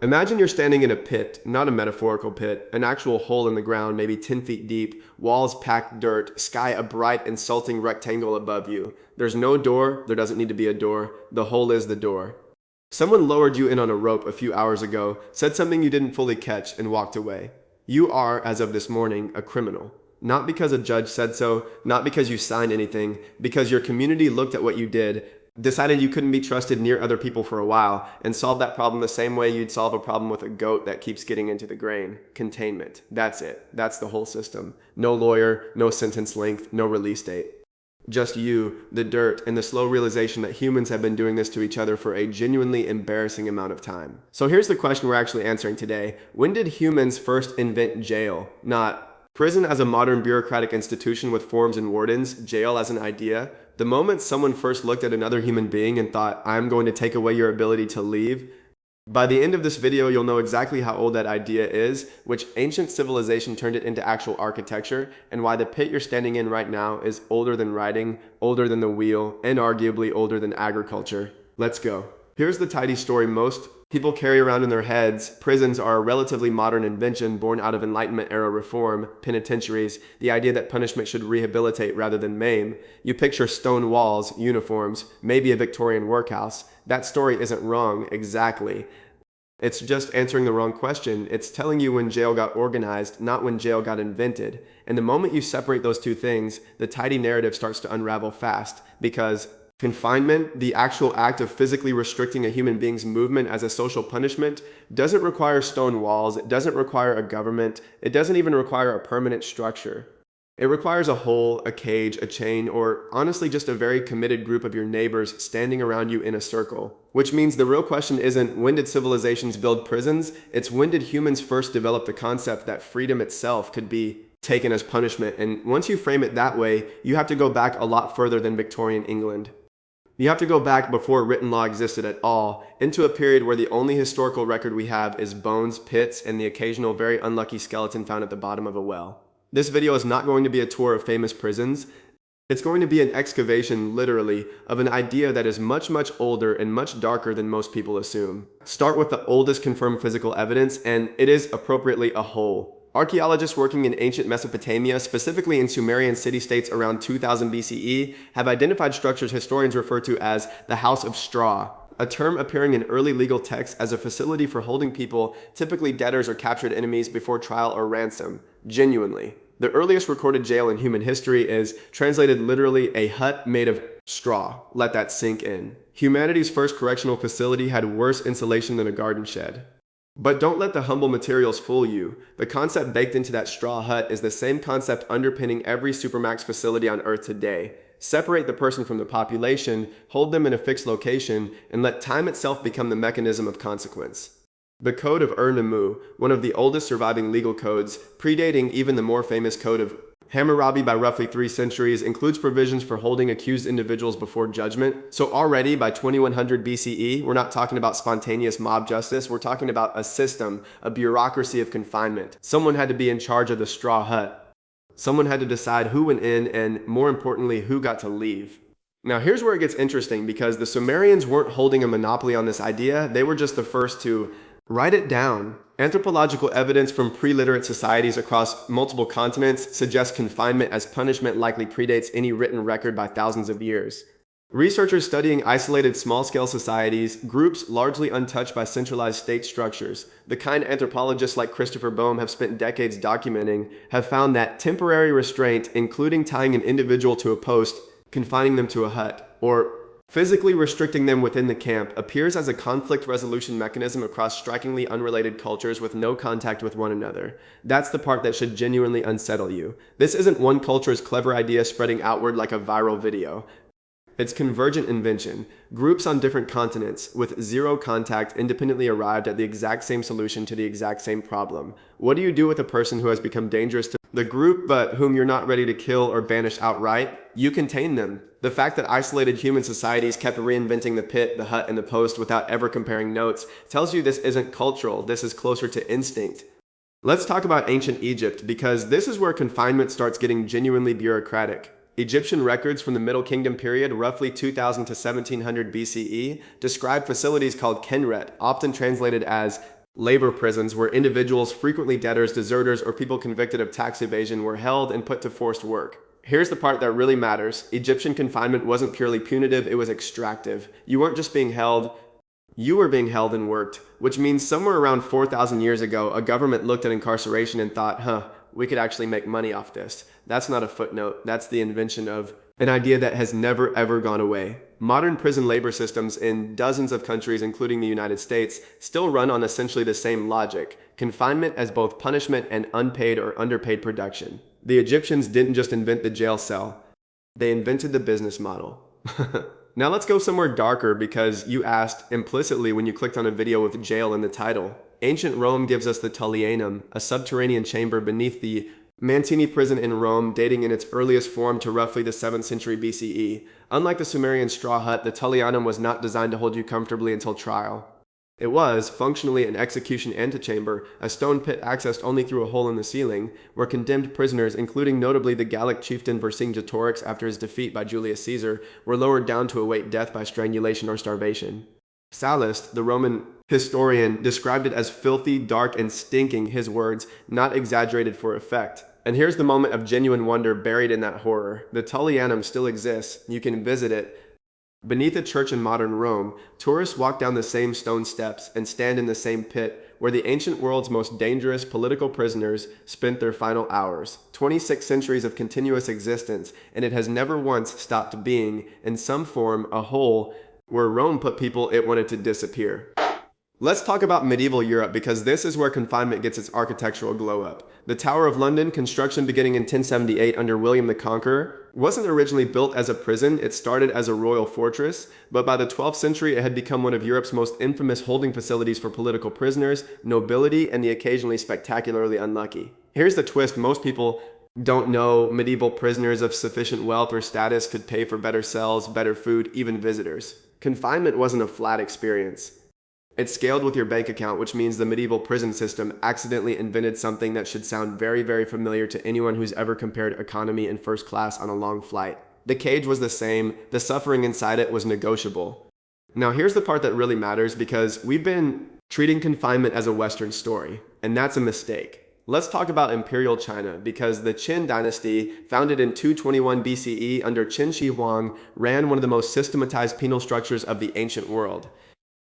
Imagine you're standing in a pit, not a metaphorical pit, an actual hole in the ground, maybe 10 feet deep, walls packed dirt, sky a bright, insulting rectangle above you. There's no door, there doesn't need to be a door, the hole is the door. Someone lowered you in on a rope a few hours ago, said something you didn't fully catch, and walked away. You are, as of this morning, a criminal. Not because a judge said so, not because you signed anything, because your community looked at what you did, decided you couldn't be trusted near other people for a while, and solved that problem the same way you'd solve a problem with a goat that keeps getting into the grain. Containment. That's it. That's the whole system. No lawyer, no sentence length, no release date. Just you, the dirt, and the slow realization that humans have been doing this to each other for a genuinely embarrassing amount of time. So here's the question we're actually answering today. When did humans first invent jail? Not prison as a modern bureaucratic institution with forms and wardens, jail as an idea. The moment someone first looked at another human being and thought, I'm going to take away your ability to leave, by the end of this video, you'll know exactly how old that idea is, which ancient civilization turned it into actual architecture, and why the pit you're standing in right now is older than writing, older than the wheel, and arguably older than agriculture. Let's go. Here's the tidy story most people carry around in their heads. Prisons are a relatively modern invention born out of Enlightenment-era reform, penitentiaries, the idea that punishment should rehabilitate rather than maim. You picture stone walls, uniforms, maybe a Victorian workhouse. That story isn't wrong, exactly. It's just answering the wrong question. It's telling you when jail got organized, not when jail got invented. And the moment you separate those two things, the tidy narrative starts to unravel fast, because confinement, the actual act of physically restricting a human being's movement as a social punishment, doesn't require stone walls, it doesn't require a government, it doesn't even require a permanent structure. It requires a hole, a cage, a chain, or honestly just a very committed group of your neighbors standing around you in a circle. Which means the real question isn't when did civilizations build prisons, it's when did humans first develop the concept that freedom itself could be taken as punishment. And once you frame it that way, you have to go back a lot further than Victorian England. You have to go back before written law existed at all, into a period where the only historical record we have is bones, pits, and the occasional very unlucky skeleton found at the bottom of a well. This video is not going to be a tour of famous prisons. It's going to be an excavation, literally, of an idea that is much, much older and much darker than most people assume. Start with the oldest confirmed physical evidence, and it is appropriately a hole. Archaeologists working in ancient Mesopotamia, specifically in Sumerian city-states around 2000 BCE, have identified structures historians refer to as the House of Straw, a term appearing in early legal texts as a facility for holding people, typically debtors or captured enemies, before trial or ransom. Genuinely. The earliest recorded jail in human history is, translated literally, a hut made of straw. Let that sink in. Humanity's first correctional facility had worse insulation than a garden shed. But don't let the humble materials fool you. The concept baked into that straw hut is the same concept underpinning every supermax facility on Earth today. Separate the person from the population, hold them in a fixed location, and let time itself become the mechanism of consequence. The Code of Ur-Nammu, one of the oldest surviving legal codes, predating even the more famous Code of Hammurabi by roughly 3 centuries, includes provisions for holding accused individuals before judgment. So already by 2100 BCE, we're not talking about spontaneous mob justice, we're talking about a system, a bureaucracy of confinement. Someone had to be in charge of the straw hut. Someone had to decide who went in and, more importantly, who got to leave. Now here's where it gets interesting, because the Sumerians weren't holding a monopoly on this idea, they were just the first to write it down. Anthropological evidence from pre-literate societies across multiple continents suggests confinement as punishment likely predates any written record by thousands of years. Researchers studying isolated small-scale societies, groups largely untouched by centralized state structures, the kind anthropologists like Christopher Boehm have spent decades documenting, have found that temporary restraint, including tying an individual to a post, confining them to a hut, or physically restricting them within the camp, appears as a conflict resolution mechanism across strikingly unrelated cultures with no contact with one another. That's the part that should genuinely unsettle you. This isn't one culture's clever idea spreading outward like a viral video. It's convergent invention. Groups on different continents, with zero contact, independently arrived at the exact same solution to the exact same problem. What do you do with a person who has become dangerous to the group but whom you're not ready to kill or banish outright? You contain them. The fact that isolated human societies kept reinventing the pit, the hut, and the post without ever comparing notes tells you this isn't cultural, this is closer to instinct. Let's talk about ancient Egypt, because this is where confinement starts getting genuinely bureaucratic. Egyptian records from the Middle Kingdom period, roughly 2000 to 1700 BCE, describe facilities called kenret, often translated as labor prisons, where individuals, frequently debtors, deserters, or people convicted of tax evasion, were held and put to forced work. Here's the part that really matters. Egyptian confinement wasn't purely punitive, it was extractive. You weren't just being held, you were being held and worked, which means somewhere around 4,000 years ago, a government looked at incarceration and thought, we could actually make money off this. That's not a footnote, that's the invention of an idea that has never ever gone away. Modern prison labor systems in dozens of countries, including the United States, still run on essentially the same logic: confinement as both punishment and unpaid or underpaid production. The Egyptians didn't just invent the jail cell, they invented the business model. Now let's go somewhere darker, because you asked implicitly when you clicked on a video with jail in the title. Ancient Rome gives us the Tullianum, a subterranean chamber beneath the Mantini prison in Rome, dating in its earliest form to roughly the 7th century BCE. Unlike the Sumerian straw hut, the Tullianum was not designed to hold you comfortably until trial. It was, functionally, an execution antechamber, a stone pit accessed only through a hole in the ceiling, where condemned prisoners, including notably the Gallic chieftain Vercingetorix after his defeat by Julius Caesar, were lowered down to await death by strangulation or starvation. Sallust, the Roman historian, described it as filthy, dark, and stinking, his words, not exaggerated for effect. And here's the moment of genuine wonder buried in that horror. The Tullianum still exists. You can visit it. Beneath a church in modern Rome, tourists walk down the same stone steps and stand in the same pit where the ancient world's most dangerous political prisoners spent their final hours. 26 centuries of continuous existence, and it has never once stopped being, in some form, a hole where Rome put people it wanted to disappear. Let's talk about medieval Europe, because this is where confinement gets its architectural glow up. The Tower of London, construction beginning in 1078 under William the Conqueror, wasn't originally built as a prison. It started as a royal fortress, but by the 12th century it had become one of Europe's most infamous holding facilities for political prisoners, nobility, and the occasionally spectacularly unlucky. Here's the twist: most people don't know medieval prisoners of sufficient wealth or status could pay for better cells, better food, even visitors. Confinement wasn't a flat experience. It scaled with your bank account, which means the medieval prison system accidentally invented something that should sound very, very familiar to anyone who's ever compared economy and first class on a long flight. The cage was the same, the suffering inside it was negotiable. Now here's the part that really matters, because we've been treating confinement as a Western story, and that's a mistake. Let's talk about Imperial China, because the Qin dynasty, founded in 221 BCE under Qin Shi Huang, ran one of the most systematized penal structures of the ancient world.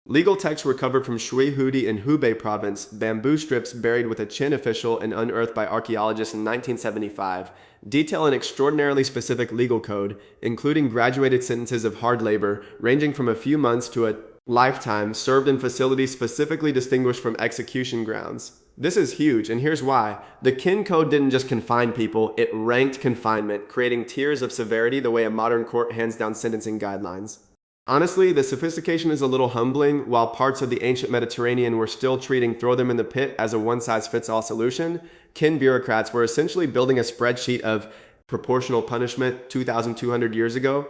Legal texts recovered from Shui Hudi in Hubei province, bamboo strips buried with a Qin official and unearthed by archaeologists in 1975, detail an extraordinarily specific legal code, including graduated sentences of hard labor, ranging from a few months to a lifetime, served in facilities specifically distinguished from execution grounds. This is huge, and here's why. The Qin Code didn't just confine people, it ranked confinement, creating tiers of severity the way a modern court hands down sentencing guidelines. Honestly, the sophistication is a little humbling. While parts of the ancient Mediterranean were still treating throw them in the pit as a one-size-fits-all solution, Qin bureaucrats were essentially building a spreadsheet of proportional punishment 2,200 years ago,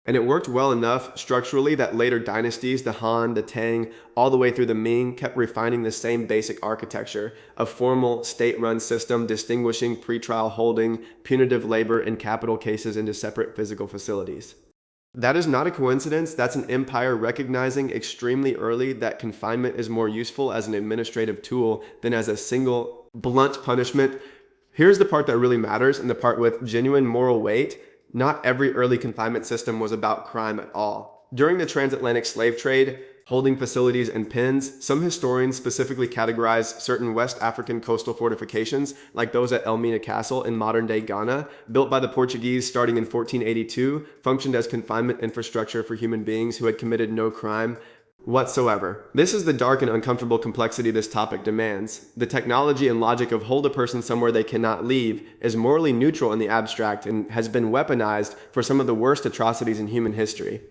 and it worked well enough structurally that later dynasties, the Han, the Tang, all the way through the Ming, kept refining the same basic architecture, a formal state-run system distinguishing pretrial holding, punitive labor, and capital cases into separate physical facilities. That is not a coincidence. That's an empire recognizing extremely early that confinement is more useful as an administrative tool than as a single blunt punishment. Here's the part that really matters, and the part with genuine moral weight. Not every early confinement system was about crime at all. During the transatlantic slave trade, holding facilities and pens, some historians specifically categorize certain West African coastal fortifications, like those at Elmina Castle in modern-day Ghana, built by the Portuguese starting in 1482, functioned as confinement infrastructure for human beings who had committed no crime whatsoever. This is the dark and uncomfortable complexity this topic demands. The technology and logic of hold a person somewhere they cannot leave is morally neutral in the abstract and has been weaponized for some of the worst atrocities in human history.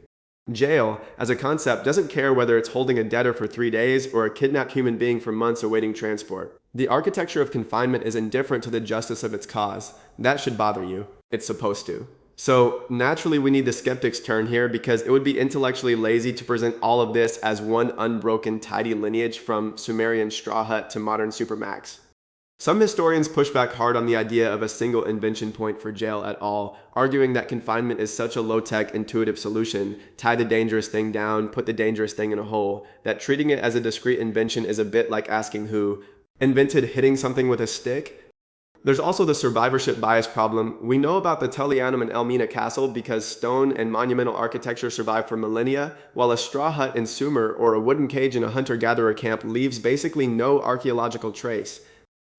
Jail, as a concept, doesn't care whether it's holding a debtor for 3 days or a kidnapped human being for months awaiting transport. The architecture of confinement is indifferent to the justice of its cause. That should bother you. It's supposed to. So naturally we need the skeptic's turn here, because it would be intellectually lazy to present all of this as one unbroken tidy lineage from Sumerian straw hut to modern supermax. Some historians push back hard on the idea of a single invention point for jail at all, arguing that confinement is such a low-tech, intuitive solution, tie the dangerous thing down, put the dangerous thing in a hole, that treating it as a discrete invention is a bit like asking who invented hitting something with a stick. There's also the survivorship bias problem. We know about the Tullianum and Elmina Castle because stone and monumental architecture survived for millennia, while a straw hut in Sumer or a wooden cage in a hunter-gatherer camp leaves basically no archaeological trace.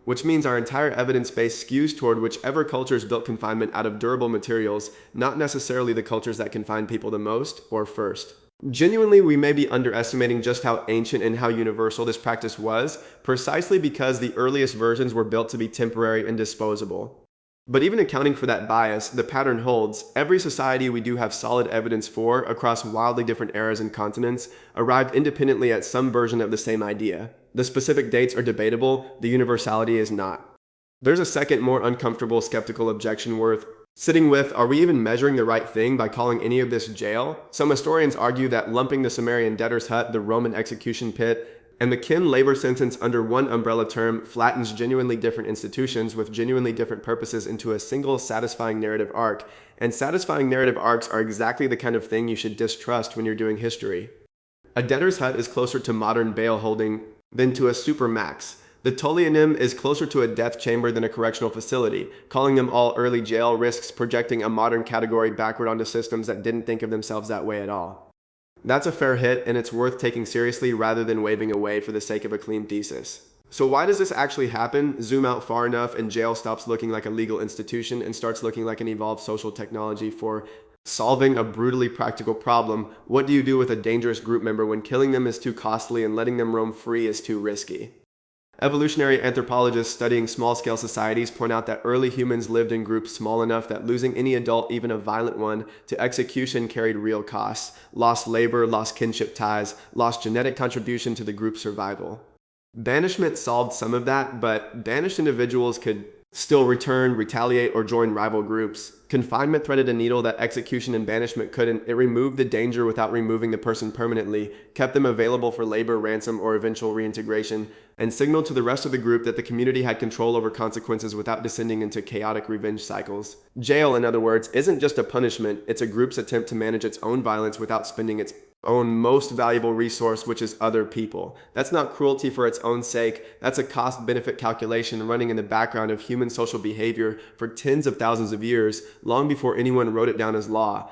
Which means our entire evidence base skews toward whichever cultures built confinement out of durable materials, not necessarily the cultures that confine people the most or first. Genuinely, we may be underestimating just how ancient and how universal this practice was, precisely because the earliest versions were built to be temporary and disposable. But even accounting for that bias, the pattern holds. Every society we do have solid evidence for, across wildly different eras and continents, arrived independently at some version of the same idea. The specific dates are debatable, the universality is not. There's a second, more uncomfortable, skeptical objection worth sitting with. Are we even measuring the right thing by calling any of this jail? Some historians argue that lumping the Sumerian debtor's hut, the Roman execution pit, and the kin labor sentence under one umbrella term flattens genuinely different institutions with genuinely different purposes into a single satisfying narrative arc, and satisfying narrative arcs are exactly the kind of thing you should distrust when you're doing history. A debtor's hut is closer to modern bail holding than to a supermax. The Tullianum is closer to a death chamber than a correctional facility. Calling them all early jail risks projecting a modern category backward onto systems that didn't think of themselves that way at all. That's a fair hit, and it's worth taking seriously rather than waving away for the sake of a clean thesis. So why does this actually happen? Zoom out far enough and jail stops looking like a legal institution and starts looking like an evolved social technology for solving a brutally practical problem. What do you do with a dangerous group member when killing them is too costly and letting them roam free is too risky? Evolutionary anthropologists studying small-scale societies point out that early humans lived in groups small enough that losing any adult, even a violent one, to execution carried real costs: lost labor, lost kinship ties, lost genetic contribution to the group's survival. Banishment solved some of that, but banished individuals could still return, retaliate, or join rival groups. Confinement threaded a needle that execution and banishment couldn't. It removed the danger without removing the person permanently, kept them available for labor, ransom, or eventual reintegration, and signaled to the rest of the group that the community had control over consequences without descending into chaotic revenge cycles. Jail, in other words, isn't just a punishment, it's a group's attempt to manage its own violence without spending its own most valuable resource, which is other people. That's not cruelty for its own sake. That's a cost-benefit calculation running in the background of human social behavior for tens of thousands of years, long before anyone wrote it down as law.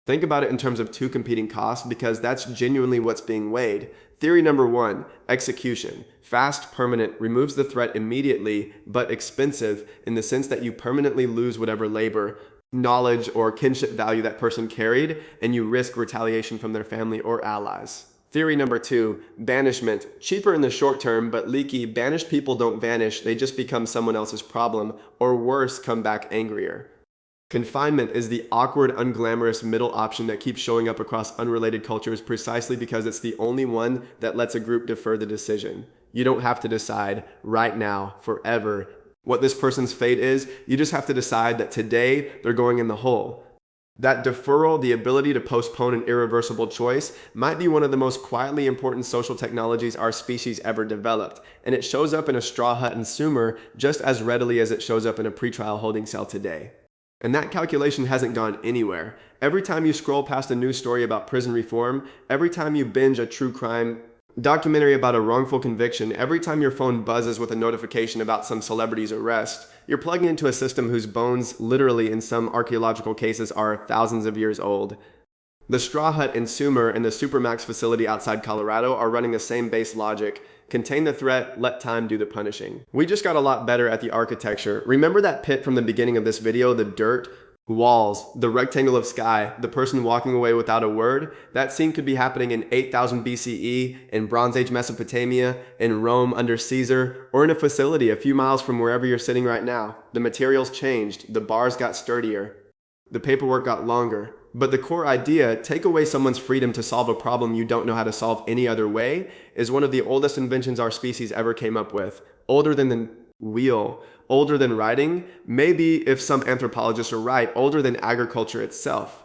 Think about it in terms of two competing costs, because that's genuinely what's being weighed. Theory number one, execution. Fast, permanent, removes the threat immediately, but expensive in the sense that you permanently lose whatever labor, knowledge, or kinship value that person carried, and you risk retaliation from their family or allies. Theory number two, banishment. Cheaper in the short term, but leaky. Banished people don't vanish, they just become someone else's problem, or worse, come back angrier. Confinement is the awkward, unglamorous middle option that keeps showing up across unrelated cultures precisely because it's the only one that lets a group defer the decision. You don't have to decide right now, forever, what this person's fate is. You just have to decide that today they're going in the hole. That deferral, the ability to postpone an irreversible choice, might be one of the most quietly important social technologies our species ever developed, and it shows up in a straw hut in Sumer just as readily as it shows up in a pretrial holding cell today. And that calculation hasn't gone anywhere. Every time you scroll past a news story about prison reform, every time you binge a true crime documentary about a wrongful conviction, every time your phone buzzes with a notification about some celebrity's arrest, you're plugging into a system whose bones, literally in some archaeological cases, are thousands of years old. The straw hut in Sumer and the Supermax facility outside Colorado are running the same base logic. Contain the threat, let time do the punishing. We just got a lot better at the architecture. Remember that pit from the beginning of this video, the dirt, walls, the rectangle of sky, the person walking away without a word? That scene could be happening in 8000 BCE, in Bronze Age Mesopotamia, in Rome under Caesar, or in a facility a few miles from wherever you're sitting right now. The materials changed, the bars got sturdier, the paperwork got longer. But the core idea, take away someone's freedom to solve a problem you don't know how to solve any other way, is one of the oldest inventions our species ever came up with. Older than the wheel, older than writing, maybe, if some anthropologists are right, older than agriculture itself.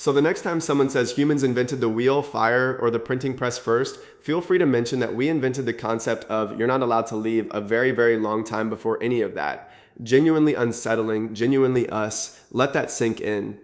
So the next time someone says humans invented the wheel, fire, or the printing press first, feel free to mention that we invented the concept of you're not allowed to leave a very, very long time before any of that. Genuinely unsettling, genuinely us. Let that sink in.